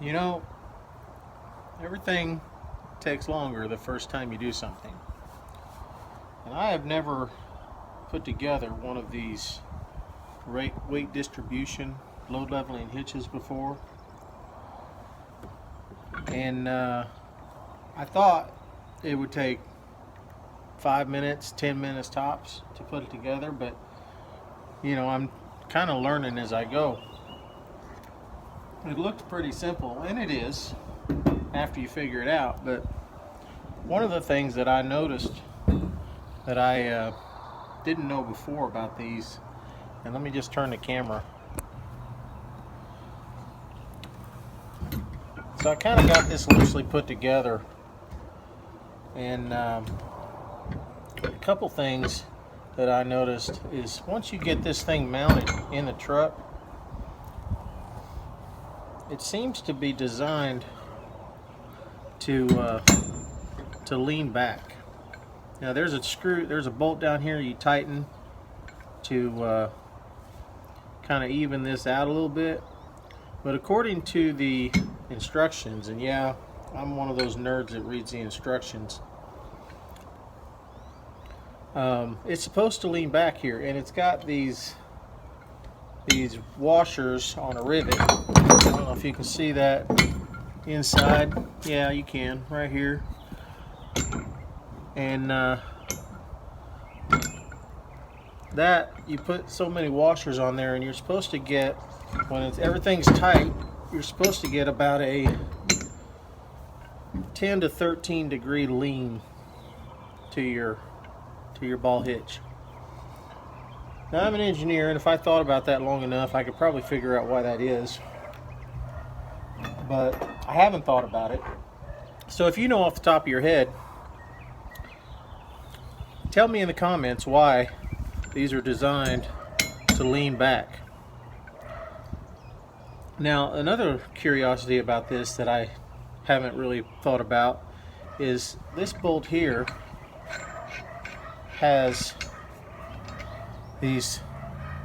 You know, everything takes longer the first time you do something. And I have never put together one of these weight distribution load leveling hitches before. And I thought it would take 5 minutes, 10 minutes tops to put it together, but you know, I'm kind of learning as I go. It looked pretty simple, and it is after you figure it out, but one of the things that I noticed that I didn't know before about these, and let me just turn the camera. So I kind of got this loosely put together, and a couple things that I noticed is once you get this thing mounted in the truck, it seems to be designed to lean back. Now there's a bolt down here you tighten to kind of even this out a little bit, but according to the instructions, and yeah, I'm one of those nerds that reads the instructions, it's supposed to lean back here, and it's got these washers on a rivet. I don't know if you can see that inside. Yeah, you can, right here. And that you put so many washers on there, and you're supposed to get, when everything's tight, you're supposed to get about a 10 to 13 degree lean to your ball hitch. Now I'm an engineer, and if I thought about that long enough, I could probably figure out why that is, but I haven't thought about it. So if you know off the top of your head, tell me in the comments why these are designed to lean back. Now another curiosity about this that I haven't really thought about is this bolt here has these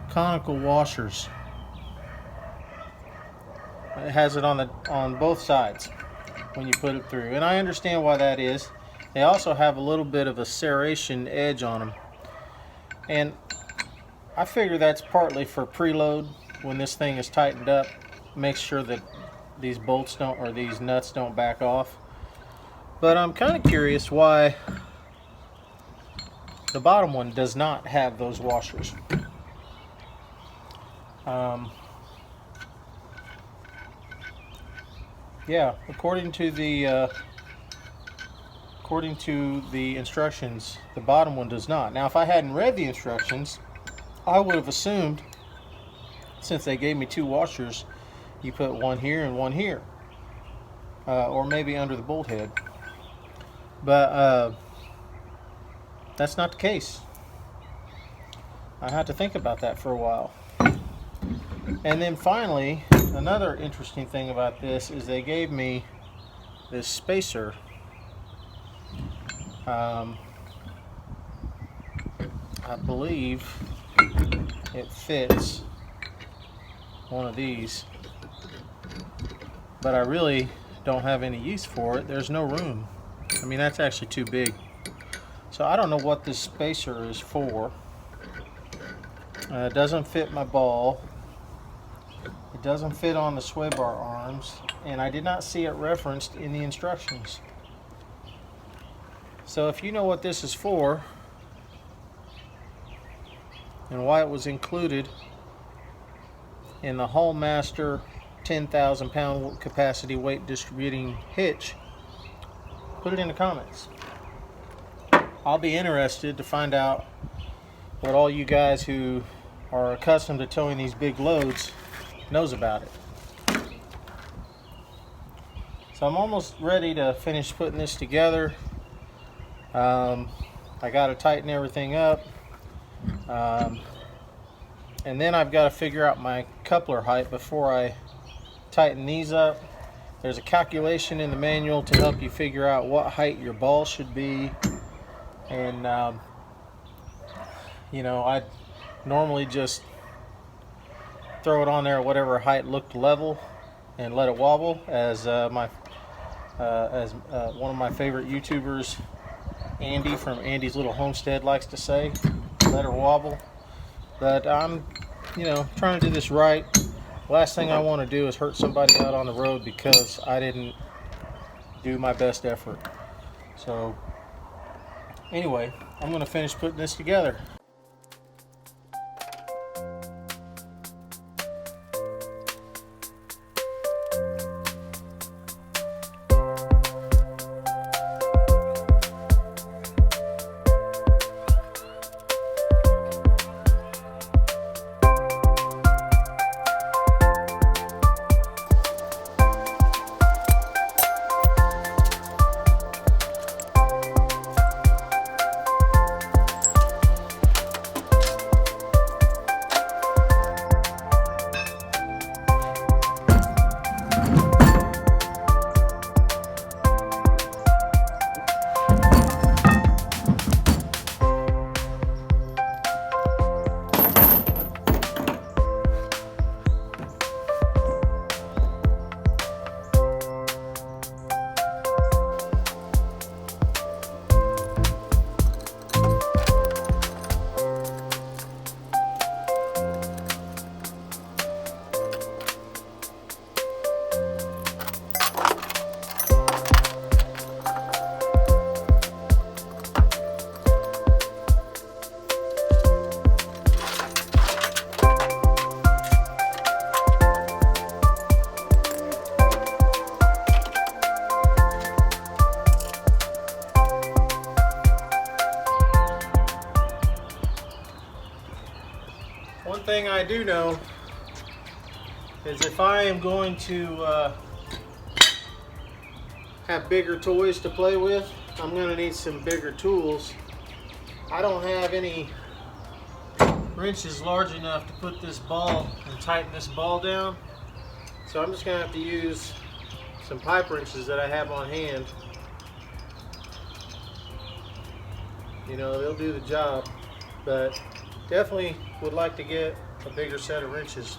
conical washers. It has it on both sides when you put it through, and I understand why that is. They also have a little bit of a serration edge on them, and I figure that's partly for preload. When this thing is tightened up, make sure that these bolts don't, or these nuts don't back off. But I'm kind of curious why the bottom one does not have those washers. Yeah, according to the instructions, the bottom one does not. Now, if I hadn't read the instructions, I would have assumed, since they gave me two washers, you put one here and one here, or maybe under the bolt head. But that's not the case. I had to think about that for a while. And then finally, another interesting thing about this is they gave me this spacer. I believe it fits one of these, but I really don't have any use for it. There's no room. I mean, that's actually too big. So I don't know what this spacer is for. It doesn't fit my ball. It doesn't fit on the sway bar arms, and I did not see it referenced in the instructions. So if you know what this is for and why it was included in the Haulmaster 10,000 pound capacity weight distributing hitch, put it in the comments. I'll be interested to find out what all you guys who are accustomed to towing these big loads knows about it. So I'm almost ready to finish putting this together. I got to tighten everything up, and then I've got to figure out my coupler height before I tighten these up. There's a calculation in the manual to help you figure out what height your ball should be, and you know, I normally just throw it on there whatever height looked level, and let it wobble, as one of my favorite YouTubers, Andy from Andy's Little Homestead, likes to say, let her wobble. But I'm, trying to do this right. Last thing I want to do is hurt somebody out on the road because I didn't do my best effort. So anyway, I'm going to finish putting this together. One thing I do know is if I am going to have bigger toys to play with, I'm going to need some bigger tools. I don't have any wrenches large enough to put this ball and tighten this ball down, so I'm just going to have to use some pipe wrenches that I have on hand. They'll do the job, but definitely would like to get a bigger set of wrenches.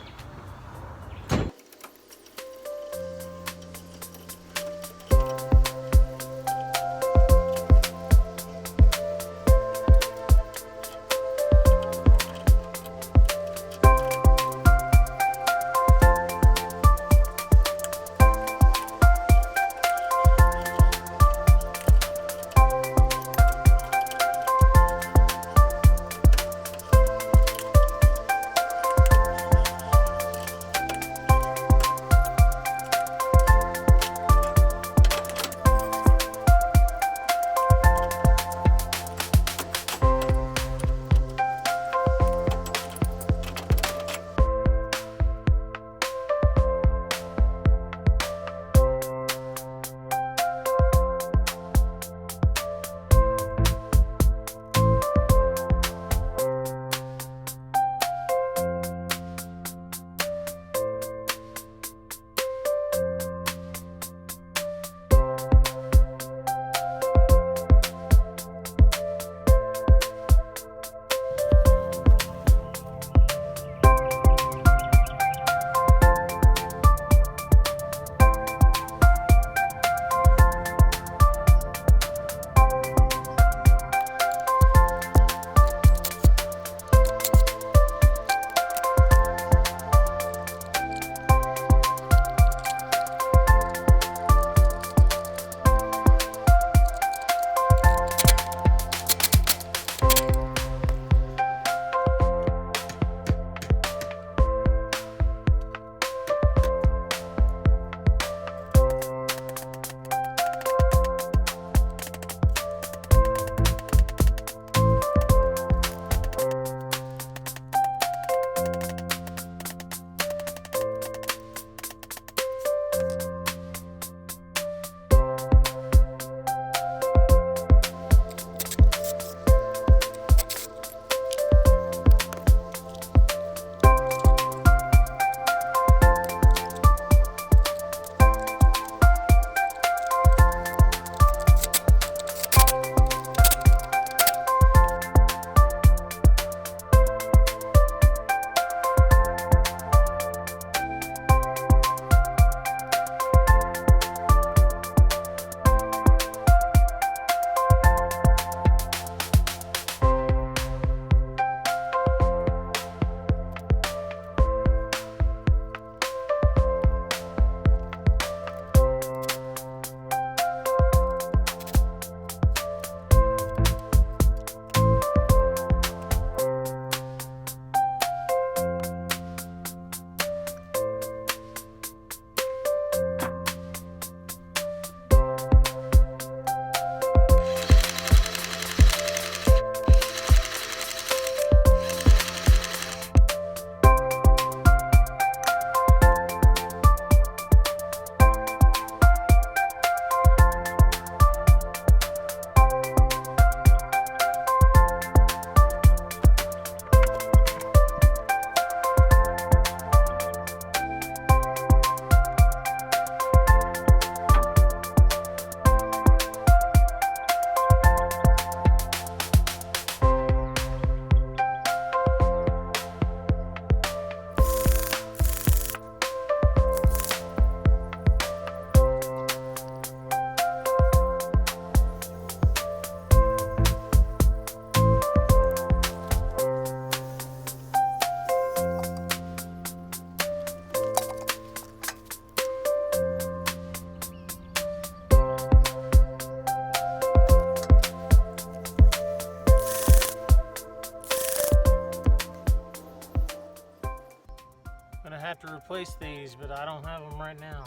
Gonna have to replace these, but I don't have them right now.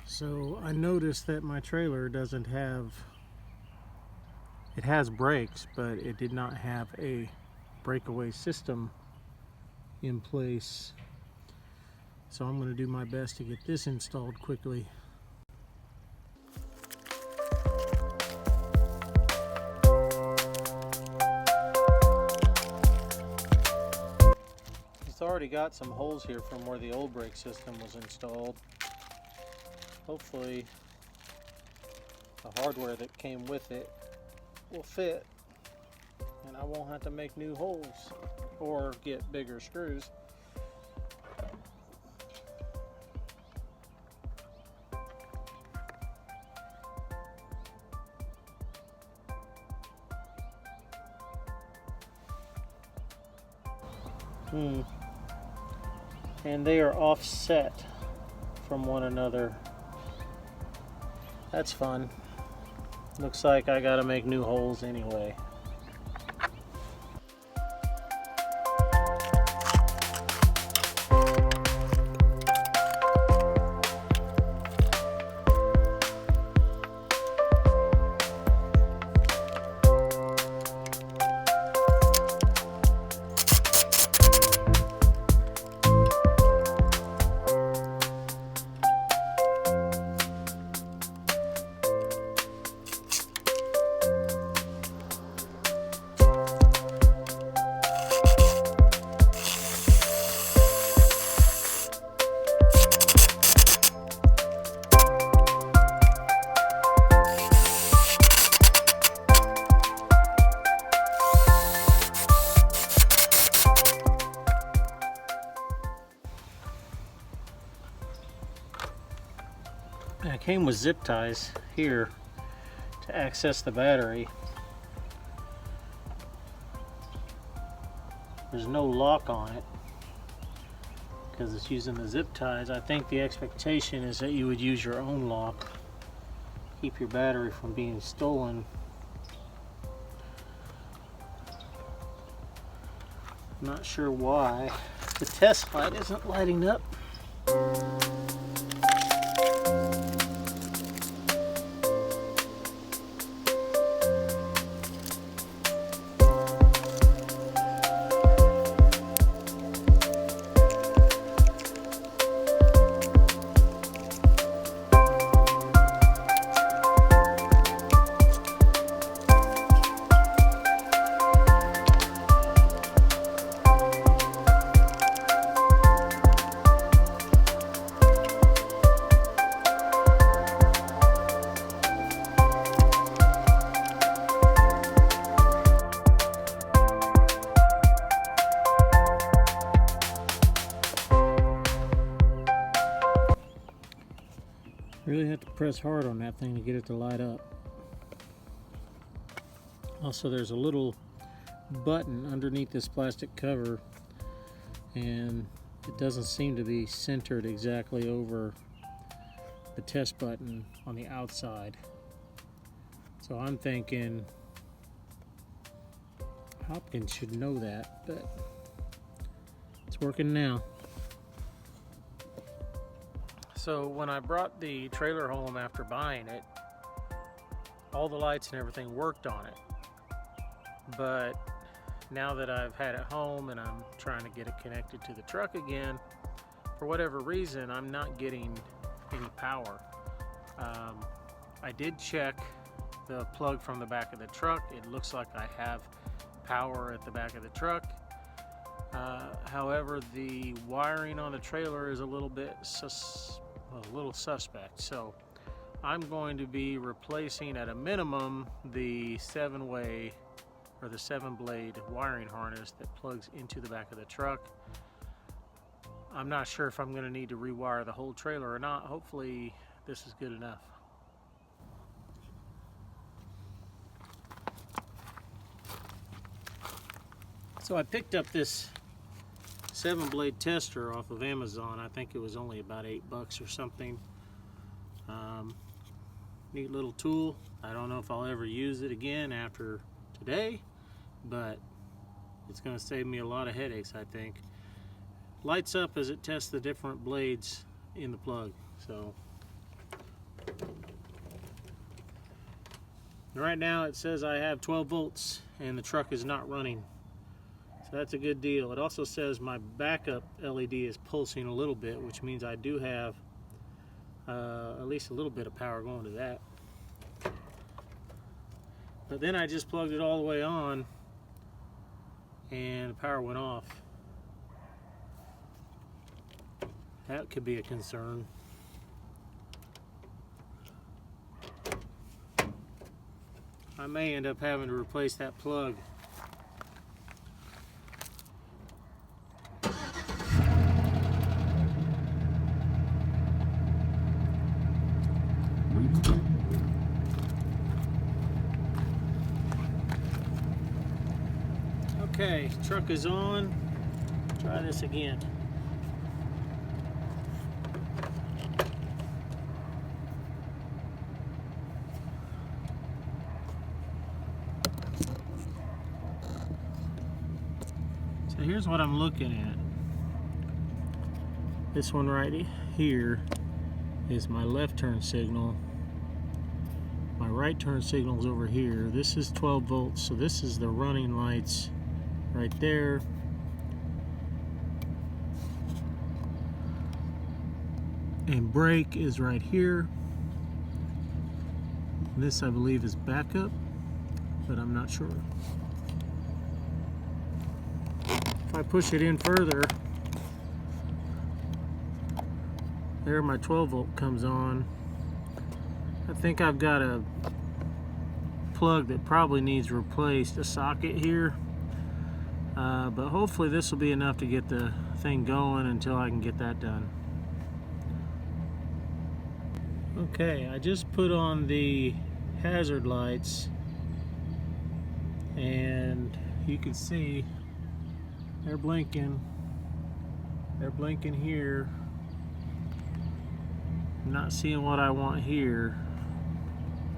So I noticed that my trailer doesn't have, it has brakes, but it did not have a breakaway system in place. So I'm going to do my best to get this installed quickly. It's already got some holes here from where the old brake system was installed. Hopefully the hardware that came with it will fit and I won't have to make new holes or get bigger screws. And they are offset from one another. That's fun. Looks like I gotta make new holes anyway. It came with zip ties here to access the battery. There's no lock on it because it's using the zip ties. I think the expectation is that you would use your own lock, keep your battery from being stolen. Not sure why the test light isn't lighting up. Really have to press hard on that thing to get it to light up. Also, there's a little button underneath this plastic cover, and it doesn't seem to be centered exactly over the test button on the outside. So I'm thinking Hopkins should know that, but it's working now. So when I brought the trailer home after buying it, all the lights and everything worked on it. But now that I've had it home and I'm trying to get it connected to the truck again, for whatever reason, I'm not getting any power. I did check the plug from the back of the truck. It looks like I have power at the back of the truck. However, the wiring on the trailer is a little bit suspect. So I'm going to be replacing at a minimum the 7-way or the 7-blade wiring harness that plugs into the back of the truck. I'm not sure if I'm going to need to rewire the whole trailer or not. Hopefully this is good enough. So I picked up this 7-blade tester off of Amazon. I think it was only about $8 or something. Neat little tool. I don't know if I'll ever use it again after today, but it's going to save me a lot of headaches, I think. Lights up as it tests the different blades in the plug. So right now it says I have 12 volts and the truck is not running. So that's a good deal. It also says my backup LED is pulsing a little bit, which means I do have at least a little bit of power going to that. But then I just plugged it all the way on and the power went off. That could be a concern. I may end up having to replace that plug. Okay, truck is on. Try this again. So here's what I'm looking at. This one right here is my left turn signal. My right turn signal is over here. This is 12 volts, so this is the running lights right there. And brake is right here. This I believe is backup, but I'm not sure. If I push it in further, there my 12 volt comes on. I think I've got a plug that probably needs replaced, a socket here. But hopefully this will be enough to get the thing going until I can get that done. Okay, I just put on the hazard lights and you can see they're blinking. They're blinking here. I'm not seeing what I want here.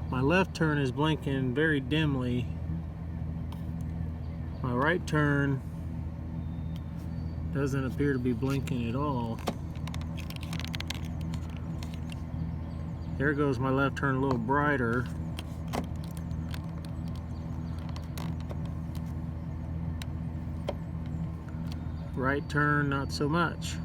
My left turn is blinking very dimly. My right turn doesn't appear to be blinking at all. There goes my left turn a little brighter. Right turn, not so much.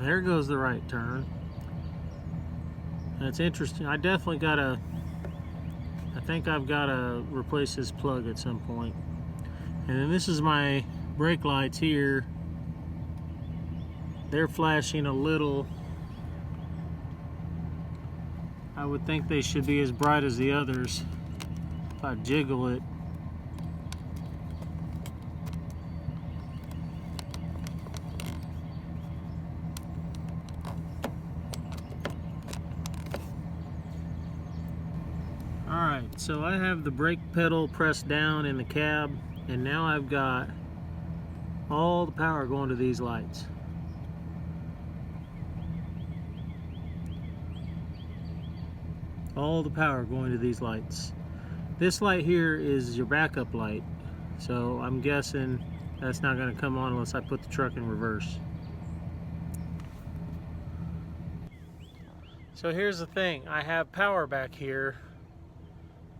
There goes the right turn. That's interesting. I definitely gotta, I think I've gotta replace this plug at some point. And then this is my brake lights here. They're flashing a little. I would think they should be as bright as the others if I jiggle it. Alright, so I have the brake pedal pressed down in the cab, and now I've got all the power going to these lights. all the power going to these lights. This light here is your backup light, so I'm guessing that's not going to come on unless I put the truck in reverse. So here's the thing, I have power back here,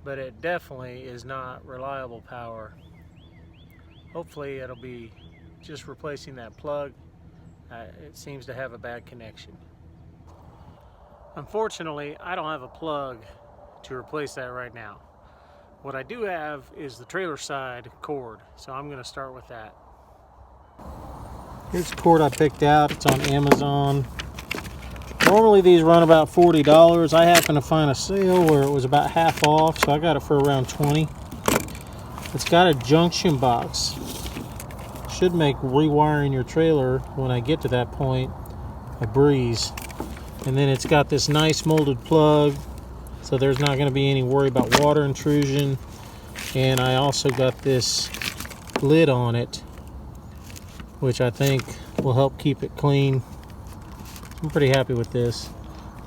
but it definitely is not reliable power. Hopefully it'll be just replacing that plug. It seems to have a bad connection. Unfortunately, I don't have a plug to replace that right now. What I do have is the trailer side cord, so I'm going to start with that. Here's the cord I picked out. It's on Amazon. Normally these run about $40. I happened to find a sale where it was about half off, so I got it for around $20. It's got a junction box. Should make rewiring your trailer when I get to that point a breeze. And then it's got this nice molded plug, so there's not going to be any worry about water intrusion. And I also got this lid on it, which I think will help keep it clean. I'm pretty happy with this.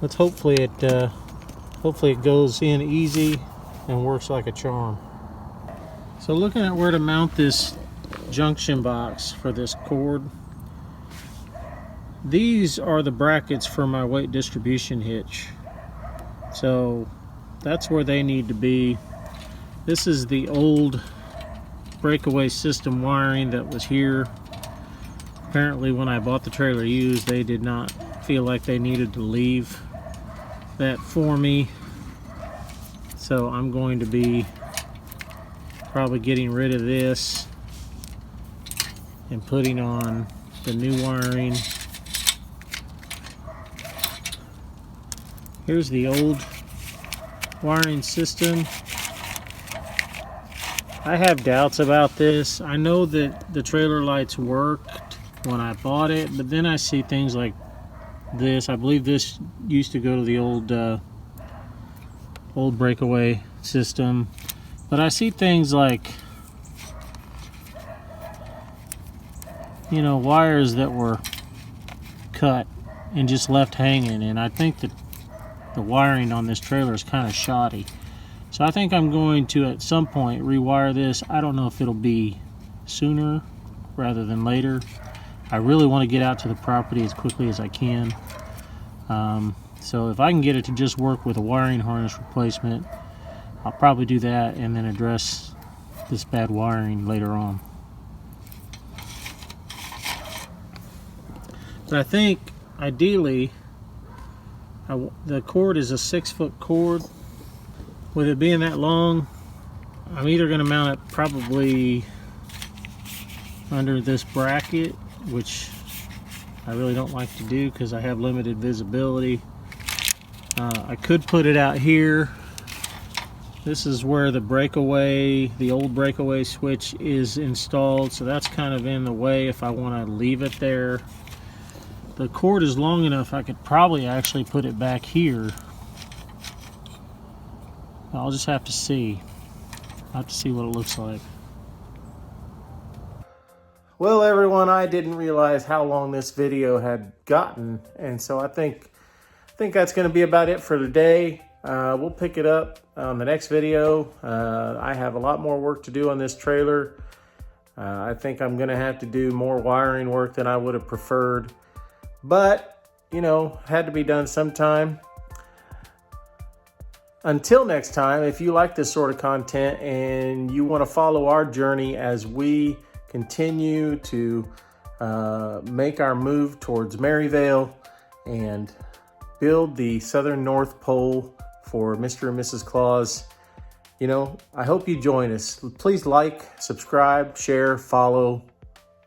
Let's hopefully it goes in easy and works like a charm. So looking at where to mount this junction box for this cord, these are the brackets for my weight distribution hitch. So that's where they need to be. This is the old Breakaway system wiring that was here. Apparently when I bought the trailer used, they did not feel like they needed to leave that for me. So I'm going to be probably getting rid of this and putting on the new wiring. Here's the old wiring system. I have doubts about this. I know that the trailer lights worked when I bought it, but then I see things like this. I believe this used to go to the old Breakaway system, but I see things like, you know, wires that were cut and just left hanging, and I think that the wiring on this trailer is kind of shoddy. So I think I'm going to at some point rewire this. I don't know if it'll be sooner rather than later. I really want to get out to the property as quickly as I can. So if I can get it to just work with a wiring harness replacement, I'll probably do that and then address this bad wiring later on. But I think ideally the cord is a 6-foot cord. With it being that long, I'm either going to mount it probably under this bracket, which I really don't like to do because I have limited visibility. I could put it out here. This is where the Breakaway, the old Breakaway switch is installed, so that's kind of in the way if I want to leave it there. The cord is long enough I could probably actually put it back here. I'll just have to see. I'll have to see what it looks like. Well, everyone, I didn't realize how long this video had gotten, and so I think that's going to be about it for today. We'll pick it up on the next video. I have a lot more work to do on this trailer. I think I'm going to have to do more wiring work than I would have preferred, but you know, had to be done sometime. Until next time, if you like this sort of content and you want to follow our journey as we continue to make our move towards Maryvale and build the southern North Pole for Mr. and Mrs. Claus, you know, I hope you join us. Please like, subscribe, share, follow,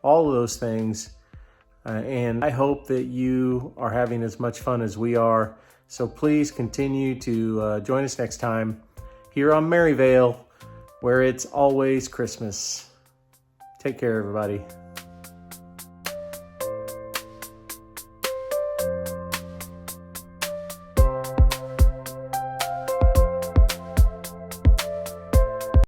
all of those things. And I hope that you are having as much fun as we are. So please continue to join us next time here on Maryvale, where it's always Christmas. Take care, everybody.